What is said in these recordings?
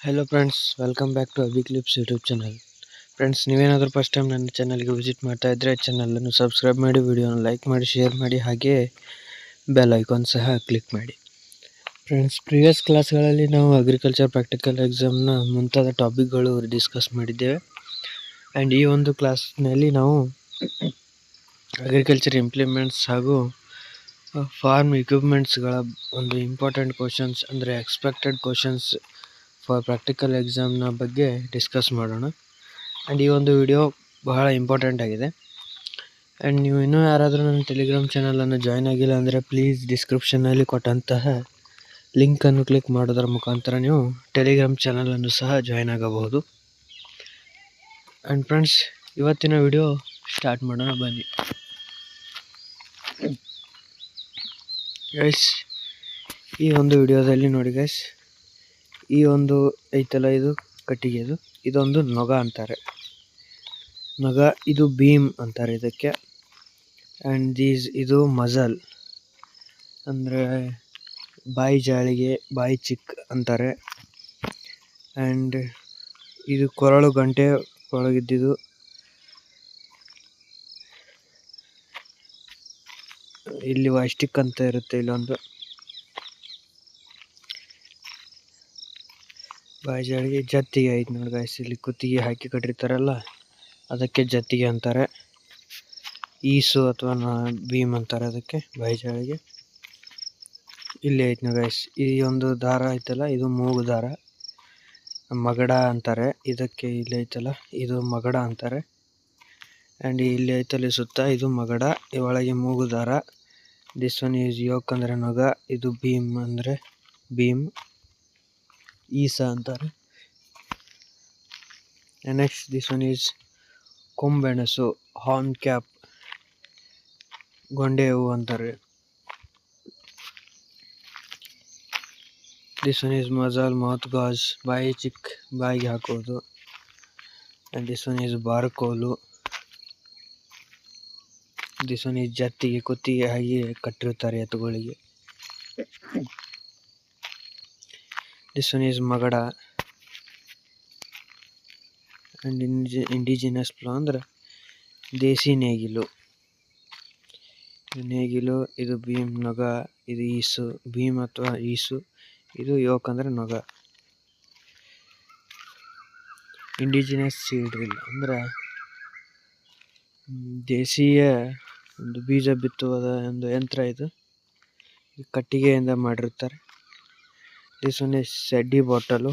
Hello friends, welcome back to Abhi clips YouTube channel. Friends, ನೀವೇನಾದರೂ first time ನನ್ನ ಚಾನಲ್ಗೆ visit ಮಾಡ್ತಾ ಇದ್ದರೆ ಚಾನಲನ್ನು ಸಬ್ಸ್ಕ್ರೈಬ್ ಮಾಡಿ, ವಿಡಿಯೋನ ಲೈಕ್ ಮಾಡಿ, ಶೇರ್ ಮಾಡಿ, ಹಾಗೆ ಬೆಲ್ ಐಕಾನ್ ಸಹ ಕ್ಲಿಕ್ ಮಾಡಿ. ಫ್ರೆಂಡ್ಸ್, ಪ್ರೀವಿಯಸ್ ಕ್ಲಾಸ್ಗಳಲ್ಲಿ ನಾವು ಅಗ್ರಿಕಲ್ಚರ್ ಪ್ರಾಕ್ಟಿಕಲ್ ಎಕ್ಸಾಮ್ನ ಮುಂತಾದ ಟಾಪಿಕ್ಗಳು ಡಿಸ್ಕಸ್ ಮಾಡಿದ್ದೇವೆ. ಆ್ಯಂಡ್ ಈ ಒಂದು ಕ್ಲಾಸ್ನಲ್ಲಿ ನಾವು ಅಗ್ರಿಕಲ್ಚರ್ ಇಂಪ್ಲಿಮೆಂಟ್ಸ್ ಹಾಗೂ ಫಾರ್ಮ್ ಇಕ್ವಿಪ್ಮೆಂಟ್ಸ್ಗಳ ಒಂದು ಇಂಪಾರ್ಟೆಂಟ್ ಕ್ವಶನ್ಸ್ ಅಂದರೆ ಎಕ್ಸ್ಪೆಕ್ಟೆಡ್ ಕ್ವಶನ್ಸ್ ಫಾರ್ ಪ್ರಾಕ್ಟಿಕಲ್ ಎಕ್ಸಾಮ್ನ ಬಗ್ಗೆ ಡಿಸ್ಕಸ್ ಮಾಡೋಣ. ಆ್ಯಂಡ್ ಈ ಒಂದು ವಿಡಿಯೋ ಬಹಳ ಇಂಪಾರ್ಟೆಂಟ್ ಆಗಿದೆ. ಆ್ಯಂಡ್ ನೀವು ಇನ್ನೂ ಯಾರಾದರೂ ನನ್ನ ಟೆಲಿಗ್ರಾಮ್ ಚಾನಲನ್ನು ಜಾಯ್ನ್ ಆಗಿಲ್ಲ ಅಂದರೆ ಪ್ಲೀಸ್ ಡಿಸ್ಕ್ರಿಪ್ಷನ್ನಲ್ಲಿ ಕೊಟ್ಟಂತಹ ಲಿಂಕನ್ನು ಕ್ಲಿಕ್ ಮಾಡೋದರ ಮುಖಾಂತರ ನೀವು ಟೆಲಿಗ್ರಾಮ್ ಚಾನಲನ್ನು ಸಹ ಜಾಯ್ನ್ ಆಗಬಹುದು. ಆ್ಯಂಡ್ ಫ್ರೆಂಡ್ಸ್, ಇವತ್ತಿನ ವಿಡಿಯೋ ಸ್ಟಾರ್ಟ್ ಮಾಡೋಣ ಬನ್ನಿ. ಗೈಸ್, ಈ ಒಂದು ವಿಡಿಯೋದಲ್ಲಿ ನೋಡಿ ಗೈಸ್, ಈ ಒಂದು ಐತಲ್ಲ, ಇದು ಕಟ್ಟಿಗೆದು, ಇದೊಂದು ನೊಗ ಅಂತಾರೆ. ನೊಗ, ಇದು ಬೀಮ್ ಅಂತಾರೆ ಇದಕ್ಕೆ. ಆ್ಯಂಡ್ ಇದು ಮಜಲ್ ಅಂದರೆ ಬಾಯಿ ಜಾಳಿಗೆ, ಬಾಯಿ ಚಿಕ್ ಅಂತಾರೆ. ಆ್ಯಂಡ್ ಇದು ಕೊರಳು ಗಂಟೆ ಒಳಗಿದ್ದಿದ್ದು. ಇಲ್ಲಿ ವಾಯ್ಸ್ಟಿಕ್ ಅಂತ ಇರುತ್ತೆ, ಇಲ್ಲೊಂದು ಬಾಯಿ ಜಾಳಿಗೆ. ಜತ್ತಿಗೆ ಐತೆ ನೋಡಿ ಗಾಯ್ಸ್, ಇಲ್ಲಿ ಕುತ್ತಿಗೆ ಹಾಕಿ ಕಟ್ಟಿರ್ತಾರಲ್ಲ ಅದಕ್ಕೆ ಜತ್ತಿಗೆ ಅಂತಾರೆ. ಈಸು ಅಥವಾ ಬೀಮ್ ಅಂತಾರೆ ಅದಕ್ಕೆ, ಬಾಯಿ ಜಾಳಿಗೆ. ಇಲ್ಲಿ ಐತೆ ನೋಡಿ ಗಾಯ್ಸ್, ಈ ಒಂದು ದಾರ ಐತಲ್ಲ, ಇದು ಮೂಗು ದಾರ, ಮಗಡ ಅಂತಾರೆ ಇದಕ್ಕೆ. ಇಲ್ಲಿ ಐತಲ್ಲ, ಇದು ಮಗಡ ಅಂತಾರೆ. ಆ್ಯಂಡ್ ಇಲ್ಲಿ ಐತಲ್ಲಿ ಸುತ್ತ, ಇದು ಮಗಡ, ಒಳಗೆ ಮೂಗು ದಾರ. ದಿಸ್ ಒನ್ ಈಸ್ ಯೋಕ್ ಅಂದರೆ ನೊಗ, ಇದು ಬೀಮ್ ಅಂದರೆ ಬೀಮ್, ಈಸ ಅಂತಾರೆ. ನೆಕ್ಸ್ಟ್ ದಿಸ್ ಒನ್ ಈಸ್ ಕೊಂಬೆಣಸು, ಹಾರ್ನ್ ಕ್ಯಾಪ್, ಗೊಂಡೆ ಹೂವು ಅಂತಾರೆ. This one is muzzle, mouth gauze, ಬಾಯಿ ಚಿಕ್, ಬಾಯಿಗೆ ಹಾಕೋದು. ಆ್ಯಂಡ್ ದಿಸ್ ಒನ್ ಈಸ್ ಬಾರ್ಕೋಲು. ದಿಸ್ ಒನ್ ಈಸ್ ಜತ್ತಿಗೆ, ಕುತ್ತಿಗೆ ಹಾಗೆ ಕಟ್ಟಿರ್ತಾರೆ ಎತ್ತುಗಳಿಗೆ. ದಿಸ್ ಒನ್ ಈಸ್ ಮಗಡ. ಆ್ಯಂಡ್ ಇಂಡಿಜಿನಸ್ ಫ್ಲೋ ಅಂದ್ರೆ ದೇಸಿ ನೇಗಿಲು. ನೇಗಿಲು, ಇದು ಬೀಮ್, ನೊಗ, ಇದು ಈಸು, ಬೀಮ್ ಅಥವಾ ಈಸು, ಇದು ಯೋಕ್ ಅಂದರೆ ನೊಗ. ಇಂಡಿಜಿನಸ್ ಸೀಡ್ ಡ್ರಿಲ್ ಅಂದ್ರೆ ದೇಶೀಯ ಒಂದು ಬೀಜ ಬಿತ್ತುವುದ ಒಂದು ಯಂತ್ರ. ಇದು ಕಟ್ಟಿಗೆಯಿಂದ ಮಾಡಿರ್ತಾರೆ. ದಿಸ್ ಒನ್ ಈಸ್ ಸೆಡ್ಡಿ ಬಾಟಲು.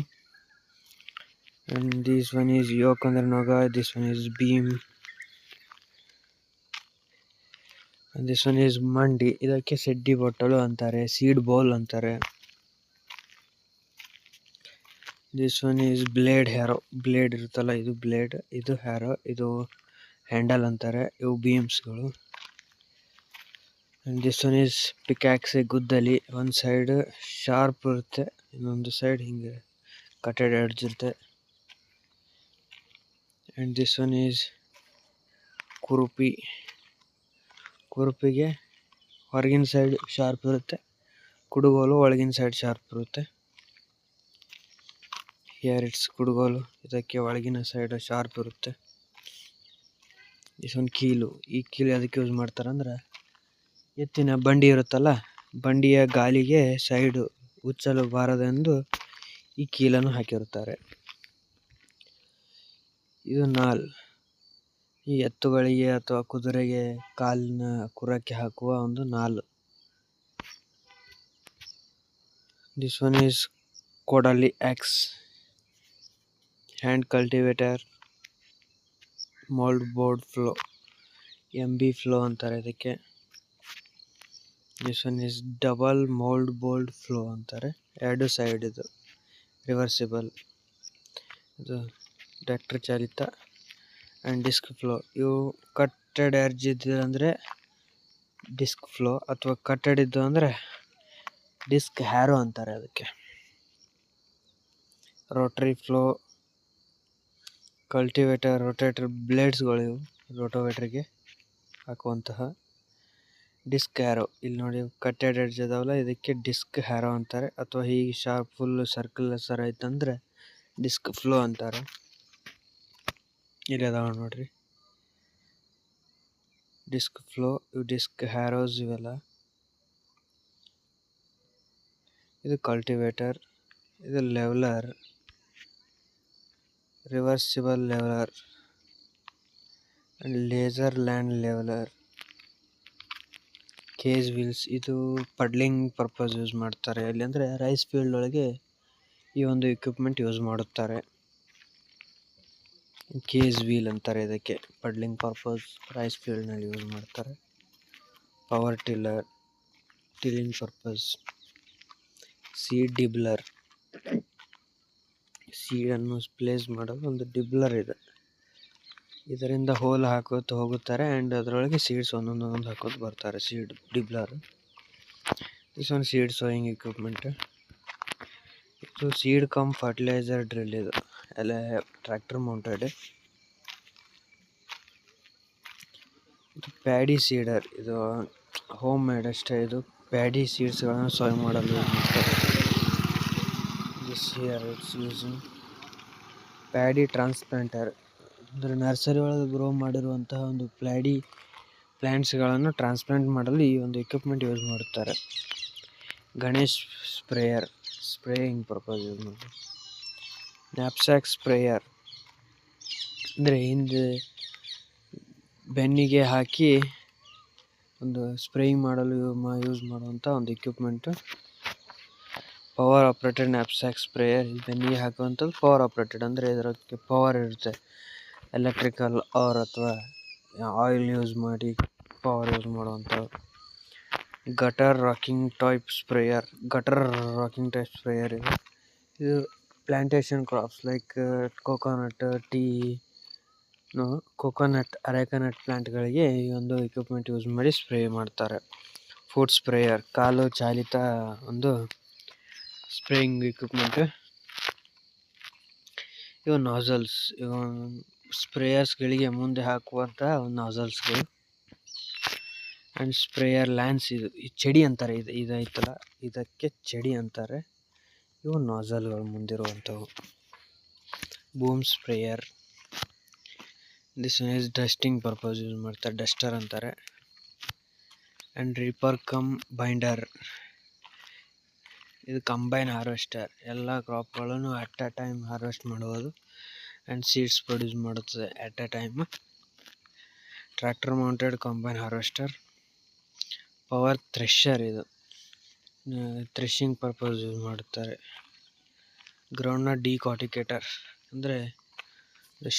And this one is yoke ಅಂದರೆ ನೊಗ, this one is beam. And this one is ಮಂಡಿ, ಇದಕ್ಕೆ ಸೆಡ್ಡಿ ಬಾಟಲು ಅಂತಾರೆ, ಸೀಡ್ ಬೌಲ್ ಅಂತಾರೆ. This one is blade harrow, blade ಇರುತ್ತಲ್ಲ, ಇದು ಬ್ಲೇಡ್, ಇದು ಹ್ಯಾರೋ, ಇದು ಹ್ಯಾಂಡಲ್ ಅಂತಾರೆ. ಇವು ಬೀಮ್ಸ್ಗಳು. And this one is pickaxe, ಗುದ್ದಲಿ. ಒಂದು ಸೈಡ್ ಶಾರ್ಪ್ ಇರುತ್ತೆ, ಇನ್ನೊಂದು ಸೈಡ್ ಹಿಂಗೆ ಕಟೆಡ್ ಎಡ್ಜ್ ಇರುತ್ತೆ. ಆ್ಯಂಡ್ ದಿಸ್ ಒನ್ ಈಸ್ ಕುರುಪಿ. ಕುರುಪಿಗೆ ಹೊರಗಿನ ಸೈಡ್ ಶಾರ್ಪ್ ಇರುತ್ತೆ, ಕುಡುಗೋಲು ಒಳಗಿನ ಸೈಡ್ ಶಾರ್ಪ್ ಇರುತ್ತೆ. ಹಿಯರ್ ಇಟ್ಸ್ ಕುಡುಗೋಲು, ಇದಕ್ಕೆ ಒಳಗಿನ ಸೈಡ್ ಶಾರ್ಪ್ ಇರುತ್ತೆ. ದಿಸ್ ಒನ್ ಕೀಲು. ಈ ಕೀಲು ಅದಕ್ಕೆ ಯೂಸ್ ಮಾಡ್ತಾರೆ ಅಂದ್ರೆ, ಎತ್ತಿನ ಬಂಡಿ ಇರುತ್ತಲ್ಲ, ಬಂಡಿಯ ಗಾಲಿಗೆ ಸೈಡು ಉಚ್ಚಲು ಬಾರದೆಂದು ಈ ಕೀಲನ್ನು ಹಾಕಿರುತ್ತಾರೆ. ಇದು ನಾಲ್, ಈ ಎತ್ತುಗಳಿಗೆ ಅಥವಾ ಕುದುರೆಗೆ ಕಾಲಿನ ಕುರಕ್ಕೆ ಹಾಕುವ ಒಂದು ನಾಲ್. ದಿಸ್ ಒನ್ ಈಸ್ ಕೊಡಲಿ axe. Hand cultivator, mould board plough, MB plough ಅಂತಾರೆ ಇದಕ್ಕೆ. This one is double mould board plough ಅಂತಾರೆ, ಎರಡು ಸೈಡ್ ಇದು ರಿವರ್ಸಿಬಲ್, ಇದು ಟ್ರ್ಯಾಕ್ಟರ್ ಚಾಲಿತ. ಆ್ಯಂಡ್ ಡಿಸ್ಕ್ ಫ್ಲೋ, ಇವು ಕಟ್ಟೆಡ್ ಎಡ್ಜ್ ಇದ್ದಿದ್ದು ಅಂದರೆ ಡಿಸ್ಕ್ ಫ್ಲೋ, ಅಥವಾ ಕಟ್ಟೆಡ್ ಇದ್ದು ಅಂದರೆ ಡಿಸ್ಕ್ ಹ್ಯಾರೋ ಅಂತಾರೆ ಅದಕ್ಕೆ. ರೋಟರಿ ಫ್ಲೋ, ಕಲ್ಟಿವೇಟರ್, ರೋಟೇಟರ್ ಬ್ಲೇಡ್ಸ್ಗಳು, ಇವು ರೋಟೋವೇಟ್ರಿಗೆ ಹಾಕುವಂತಹ. ಡಿಸ್ಕ್ ಹ್ಯಾರೋ, ಇಲ್ಲಿ ನೋಡಿ ಕಟ್ಟೆಡ್ ಎಡ್ಜ್ ಅದಾವಲ್ಲ, ಇದಕ್ಕೆ ಡಿಸ್ಕ್ ಹ್ಯಾರೋ ಅಂತಾರೆ. ಅಥವಾ ಹೀಗೆ ಶಾರ್ಪ್ ಫುಲ್ ಸರ್ಕಲ್ ಸರ ಐತಂದರೆ ಡಿಸ್ಕ್ ಫ್ಲೋ ಅಂತಾರೆ. ಇಲ್ಲಿ ಅದಾವ ನೋಡ್ರಿ ಡಿಸ್ಕ್ ಫ್ಲೋ, ಇವು ಡಿಸ್ಕ್ ಹ್ಯಾರೋಸ್ ಇವೆಲ್ಲ. ಇದು ಕಲ್ಟಿವೇಟರ್, ಇದು leveller, reversible leveller and laser land leveller. Cage wheels, ಇದು ಪಡ್ಲಿಂಗ್ ಪರ್ಪಸ್ ಯೂಸ್ ಮಾಡ್ತಾರೆ. ಎಲ್ಲಿ ಅಂದರೆ ರೈಸ್ ಫೀಲ್ಡ್ ಒಳಗೆ ಈ ಒಂದು ಇಕ್ವಿಪ್ಮೆಂಟ್ ಯೂಸ್ ಮಾಡುತ್ತಾರೆ. ಕೇಜ್ ವೀಲ್ ಅಂತಾರೆ ಇದಕ್ಕೆ. ಪಡ್ಲಿಂಗ್ ಪರ್ಪಸ್ ರೈಸ್ ಫೀಲ್ಡ್ನಲ್ಲಿ ಯೂಸ್ ಮಾಡ್ತಾರೆ. Power tiller, tilling purpose. Seed dibbler, ಸೀಡನ್ನು ಪ್ಲೇಸ್ ಮಾಡಲು ಒಂದು ಡಿಬ್ಲರ್ ಇದೆ. ಇದರಿಂದ ಹೋಲ್ ಹಾಕೋತ ಹೋಗುತ್ತಾರೆ ಆ್ಯಂಡ್ ಅದರೊಳಗೆ ಸೀಡ್ಸ್ ಒಂದೊಂದು ಹಾಕೋತ ಬರ್ತಾರೆ. Seed dibbler. This one seed sowing equipment. ಇದು ಸೀಡ್ ಕಮ್ ಫರ್ಟಿಲೈಸರ್ ಡ್ರಿಲ್. ಇದು ಎಲ್ಲ ಟ್ರ್ಯಾಕ್ಟರ್ ಮೌಂಟೆಡ್. ಇದು ಪ್ಯಾಡಿ ಸೀಡರ್, ಇದು ಹೋಮ್ ಮೇಡ್ ಅಷ್ಟೇ. ಇದು ಪ್ಯಾಡಿ ಸೀಡ್ಸ್ಗಳನ್ನು ಸೋಯ್ ಮಾಡಲು ಯೂಸ್ ಮಾಡ್ತಾರೆ. This here it's using paddy transplanter, ಅಂದರೆ ನರ್ಸರಿ ಒಳಗೆ ಗ್ರೋ ಮಾಡಿರುವಂತಹ ಒಂದು ಪ್ಲ್ಯಾಂಟ್ಸ್ಗಳನ್ನು ಟ್ರಾನ್ಸ್ಪ್ಲಾಂಟ್ ಮಾಡಲು ಈ ಒಂದು ಇಕ್ವಿಪ್ಮೆಂಟ್ ಯೂಸ್ ಮಾಡುತ್ತಾರೆ. Ganesh sprayer, spraying purpose use ಮಾಡ್ತಾರೆ. ನ್ಯಾಪ್ಸ್ಯಾಕ್ ಸ್ಪ್ರೇಯರ್, ಅಂದರೆ ಹಿಂದೆ ಬೆನ್ನಿಗೆ ಹಾಕಿ ಒಂದು ಸ್ಪ್ರೇಯಿಂಗ್ ಮಾಡಲು ಯೂಸ್ ಮಾಡುವಂಥ ಒಂದು equipment. Power operated knapsack sprayer, ಬೆನ್ನಿಗೆ ಹಾಕುವಂಥದ್ದು ಪವರ್ ಆಪ್ರೇಟೆಡ್, ಅಂದರೆ ಇದಕ್ಕೆ ಪವರ್ ಇರುತ್ತೆ. ಎಲೆಕ್ಟ್ರಿಕಲ್ ಅಥವಾ ಆಯಿಲ್ ಯೂಸ್ ಮಾಡಿ ಪವರ್ ಯೂಸ್ ಮಾಡುವಂಥದ್ದು. ಗಟರ್ ರಾಕಿಂಗ್ ಟೈಪ್ ಸ್ಪ್ರೇಯರ್, ಇದು plantation crops like coconut, tea, arecanut ಪ್ಲಾಂಟ್ಗಳಿಗೆ ಈ ಒಂದು ಇಕ್ವಿಪ್ಮೆಂಟ್ ಯೂಸ್ ಮಾಡಿ ಸ್ಪ್ರೇ ಮಾಡ್ತಾರೆ. ಫುಡ್ ಸ್ಪ್ರೇಯರ್, ಕಾಲು ಚಾಲಿತ ಒಂದು ಸ್ಪ್ರೇಯಿಂಗ್ ಇಕ್ವಿಪ್ಮೆಂಟ್. ಇವು ನಾಸಲ್ಸ್, ಇವು ಸ್ಪ್ರೇಯರ್ಸ್ಗಳಿಗೆ ಮುಂದೆ ಹಾಕುವಂಥ ನಾಸಲ್ಸ್ಗಳು. ಆ್ಯಂಡ್ ಸ್ಪ್ರೇಯರ್ ಲ್ಯಾನ್ಸ್, ಇದು ಈ ಚಡಿ ಅಂತಾರೆ. ಇದೈತಲ್ಲ ಇದಕ್ಕೆ ಚಡಿ ಅಂತಾರೆ. ಇವು ನಾಸಲ್ಗಳು ಮುಂದಿರುವಂಥವು. Boom sprayer, this one is dusting purpose use ಮಾಡ್ತಾರೆ, ಡಸ್ಟರ್ ಅಂತಾರೆ. ಆ್ಯಂಡ್ ರೀಪರ್ ಕಮ್ ಬೈಂಡರ್, ಇದು ಕಂಬೈನ್ ಹಾರ್ವೆಸ್ಟರ್, ಎಲ್ಲ ಕ್ರಾಪ್ಗಳನ್ನು ಅಟ್ ಅ ಟೈಮ್ ಹಾರ್ವೆಸ್ಟ್ ಮಾಡುವುದು ಆ್ಯಂಡ್ ಸೀಡ್ಸ್ ಪ್ರೊಡ್ಯೂಸ್ ಮಾಡುತ್ತದೆ at a time. Tractor mounted combine harvester. Power thresher, ಇದು threshing purpose use ಮಾಡುತ್ತಾರೆ. Groundnut decorticator, ಅಂದರೆ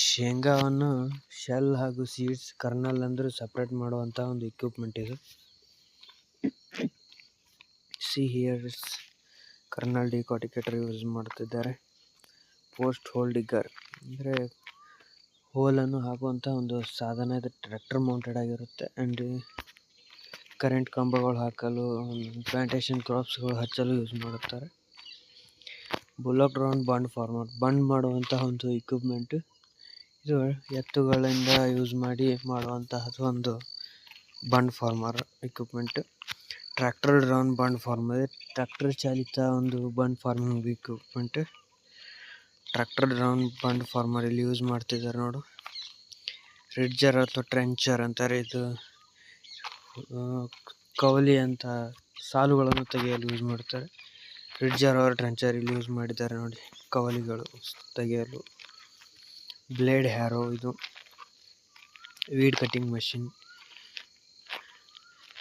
ಶೇಂಗಾವನ್ನು ಶೆಲ್ ಹಾಗೂ ಸೀಡ್ಸ್ ಕರ್ನಲ್ ಅಂದರೂ ಸಪ್ರೇಟ್ ಮಾಡುವಂಥ ಒಂದು ಇಕ್ವಿಪ್ಮೆಂಟ್ ಇದು. ಹಿಯರ್ ಕರ್ನಲ್ ಡಿಕಾಟಿಕೇಟರ್ ಯೂಸ್ ಮಾಡ್ತಿದ್ದಾರೆ. ಪೋಸ್ಟ್ ಹೋಲ್ ಡಿಗ್ಗರ್, ಅಂದರೆ ಹೋಲನ್ನು ಹಾಕುವಂಥ ಒಂದು ಸಾಧನ. ಇದು ಟ್ರ್ಯಾಕ್ಟರ್ ಮೌಂಟೆಡ್ ಆಗಿರುತ್ತೆ ಆ್ಯಂಡ್ ಕರೆಂಟ್ ಕಂಬಗಳು ಹಾಕಲು, ಪ್ಲಾಂಟೇಶನ್ ಕ್ರಾಪ್ಸ್ಗಳು ಹಚ್ಚಲು ಯೂಸ್ ಮಾಡುತ್ತಾರೆ. ಬುಲ್ಲಕ್ ಡ್ರೋನ್ ಬಂಡ್ ಫಾರ್ಮರ್, ಬಂಡ್ ಮಾಡುವಂತಹ ಒಂದು ಇಕ್ವಿಪ್ಮೆಂಟ್. ಇದು ಎತ್ತುಗಳಿಂದ ಯೂಸ್ ಮಾಡಿ ಮಾಡುವಂತಹ ಒಂದು bund former equipment. Tractor drawn bund former, tractor ಚಾಲಿತ ಒಂದು bund forming equipment. Tractor drawn bund former ಇಲ್ಲಿ ಯೂಸ್ ಮಾಡ್ತಿದ್ದಾರೆ ನೋಡು. ರಿಡ್ಜರ್ ಅಥವಾ ಟ್ರೆಂಚರ್ ಅಂತಾರೆ. ಇದು ಕವಲಿ ಅಂತ ಸಾಲುಗಳನ್ನು ತೆಗೆಯಲು ಯೂಸ್ ಮಾಡ್ತಾರೆ. ರಿಡ್ಜರ್ ಅವರ್ ಟ್ರೆಂಚರ್ ಇಲ್ಲಿ ಯೂಸ್ ಮಾಡಿದ್ದಾರೆ ನೋಡಿ, ಕವಲಿಗಳು ತೆಗೆಯಲು. ಬ್ಲೇಡ್ ಹ್ಯಾರೋ, ಇದು weed cutting machine,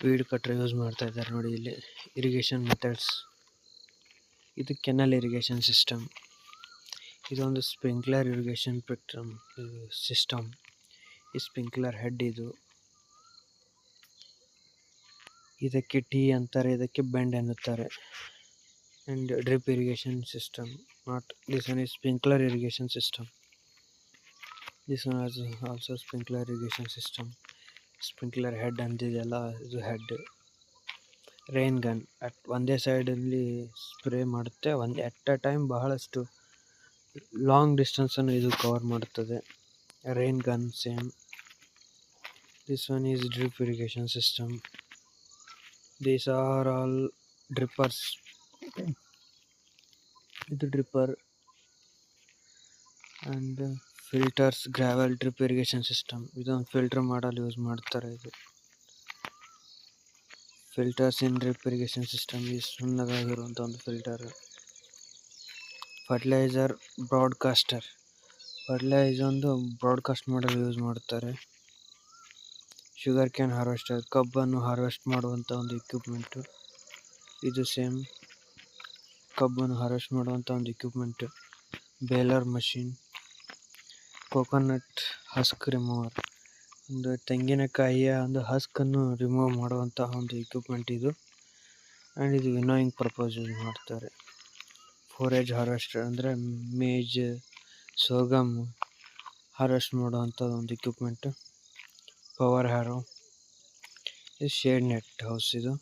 weed cutter use ಮಾಡ್ತಾ ಇದ್ದಾರೆ ನೋಡಿ ಇಲ್ಲಿ. ಇರಿಗೇಷನ್ ಮೆಥಡ್ಸ್, ಇದು ಕೆನಲ್ ಇರಿಗೇಷನ್ ಸಿಸ್ಟಮ್, ಇದೊಂದು ಸ್ಪ್ರಿಂಕ್ಲರ್ ಇರಿಗೇಷನ್ ಸಿಸ್ಟಮ್. ಈ ಸ್ಪ್ರಿಂಕ್ಲರ್ ಹೆಡ್, ಇದಕ್ಕೆ ಟಿ ಅಂತಾರೆ, ಇದಕ್ಕೆ ಬೆಂಡ್ ಎನ್ನುತ್ತಾರೆ. And drip irrigation system, not this one is sprinkler irrigation system. This one is also sprinkler irrigation system. Sprinkler head ಅಂತಿದೆಯಲ್ಲ, ಇದು head. Rain gun, ಒಂದೇ ಸೈಡಲ್ಲಿ ಸ್ಪ್ರೇ ಮಾಡುತ್ತೆ, ಎಟ್ ಅ ಟೈಮ್ ಬಹಳಷ್ಟು ಲಾಂಗ್ ಡಿಸ್ಟೆನ್ಸನ್ನು ಇದು ಕವರ್ ಮಾಡುತ್ತದೆ. Rain gun same. This one is drip irrigation system. These are all drippers. ಇದು dripper. And filters gravel drip irrigation system, ಇದೊಂದು ಫಿಲ್ಟರ್ ಮಾಡಲು ಯೂಸ್ ಮಾಡ್ತಾರೆ. ಇದು filters in drip irrigation system, ಈ ಸಣ್ಣದಾಗಿರುವಂಥ ಒಂದು ಫಿಲ್ಟರ್. ಫರ್ಟಿಲೈಸರ್ ಬ್ರಾಡ್ಕಾಸ್ಟರ್, ಫರ್ಟಿಲೈಸರ್ ಒಂದು broadcast ಮಾಡಲು ಯೂಸ್ ಮಾಡ್ತಾರೆ. ಶುಗರ್ ಕ್ಯಾನ್ ಹಾರ್ವೆಸ್ಟರ್, ಕಬ್ಬನ್ನು ಹಾರ್ವೆಸ್ಟ್ ಮಾಡುವಂಥ ಒಂದು ಎಕ್ವಿಪ್ಮೆಂಟು. ಇದು ಸೇಮ್ ಕಬ್ಬನ್ನು ಹಾರ್ವೆಸ್ಟ್ ಮಾಡುವಂಥ ಒಂದು equipment. Baler machine. Coconut husk remover, ಒಂದು ತೆಂಗಿನಕಾಯಿಯ ಒಂದು ಹಸ್ಕನ್ನು ರಿಮೂವ್ ಮಾಡುವಂತಹ ಒಂದು ಎಕ್ವಿಪ್ಮೆಂಟ್ ಇದು. ಆ್ಯಂಡ್ ಇದು ವಿನೋಯಿಂಗ್ ಪರ್ಪಸ್ ಯೂಸ್ ಮಾಡ್ತಾರೆ. ಫೋರೇಜ್ ಹಾರ್ವೆಸ್ಟರ್ ಅಂದರೆ ಮೇಜ್, ಸೋಗಮ್ ಹಾರ್ವೆಸ್ಟ್ ಮಾಡುವಂಥ ಒಂದು ಎಕ್ವಿಪ್ಮೆಂಟು. Power harrow. ಇದು ಶೇಡ್ ನೆಟ್ ಹೌಸ್. ಇದು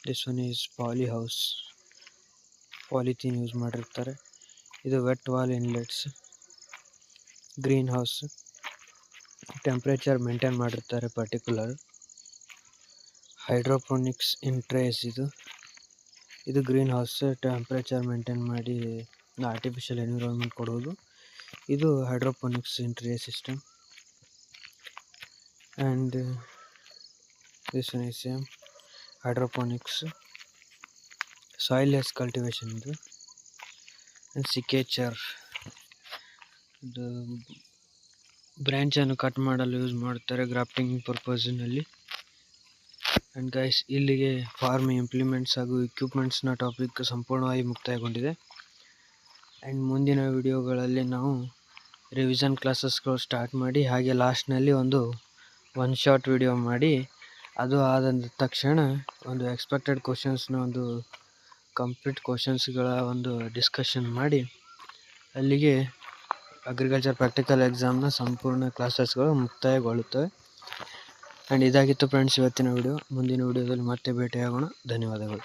this one is poly house, polythene use ಮಾಡಿರ್ತಾರೆ. ಇದು wet wall inlets. Greenhouse, temperature maintain ಮಾಡಿರ್ತಾರೆ ಪರ್ಟಿಕ್ಯುಲರ್. ಹೈಡ್ರೋಪೋನಿಕ್ಸ್ ಇನ್ ಟ್ರೇಸ್, ಇದು ಗ್ರೀನ್ ಹೌಸ್, ಟೆಂಪ್ರೇಚರ್ ಮೇಂಟೈನ್ ಮಾಡಿ ಆರ್ಟಿಫಿಷಿಯಲ್ ಎನ್ವಿರಾನ್ಮೆಂಟ್ ಕೊಡೋದು. ಇದು hydroponics in tray system. And this one is same hydroponics. Soilless cultivation ಇದು. And secateur, ಇದು ಬ್ರ್ಯಾಂಚನ್ನು cut ಮಾಡಲು use ಮಾಡ್ತಾರೆ ಗ್ರಾಫ್ಟಿಂಗ್ ಪರ್ಪಸ್ನಲ್ಲಿ. ಆ್ಯಂಡ್ ಗೈಸ್, ಇಲ್ಲಿಗೆ ಫಾರ್ಮ್ ಇಂಪ್ಲಿಮೆಂಟ್ಸ್ ಹಾಗೂ ಎಕ್ವಿಪ್ಮೆಂಟ್ಸ್ನ ಟಾಪಿಕ್ ಸಂಪೂರ್ಣವಾಗಿ ಮುಕ್ತಾಯಗೊಂಡಿದೆ. ಆ್ಯಂಡ್ ಮುಂದಿನ ವಿಡಿಯೋಗಳಲ್ಲಿ ನಾವು ರಿವಿಷನ್ ಕ್ಲಾಸಸ್ಗಳು ಸ್ಟಾರ್ಟ್ ಮಾಡಿ, ಹಾಗೆ ಲಾಸ್ಟ್ನಲ್ಲಿ ಒಂದು ಒನ್ ಶಾಟ್ ವಿಡಿಯೋ ಮಾಡಿ, ಅದು ಆದ ತಕ್ಷಣ ಒಂದು ಎಕ್ಸ್ಪೆಕ್ಟೆಡ್ ಕ್ವಶನ್ಸ್ನ ಒಂದು ಕಂಪ್ಲೀಟ್ ಕ್ವಶನ್ಸ್ಗಳ ಒಂದು ಡಿಸ್ಕಷನ್ ಮಾಡಿ, ಅಲ್ಲಿಗೆ ಅಗ್ರಿಕಲ್ಚರ್ ಪ್ರಾಕ್ಟಿಕಲ್ ಎಕ್ಸಾಮ್ನ ಸಂಪೂರ್ಣ ಕ್ಲಾಸಸ್ಗಳು ಮುಕ್ತಾಯಗೊಳ್ಳುತ್ತವೆ. ಆ್ಯಂಡ್ ಇದಾಗಿತ್ತು ಫ್ರೆಂಡ್ಸ್ ಇವತ್ತಿನ ವಿಡಿಯೋ. ಮುಂದಿನ ವಿಡಿಯೋದಲ್ಲಿ ಮತ್ತೆ ಭೇಟಿಯಾಗೋಣ. ಧನ್ಯವಾದಗಳು.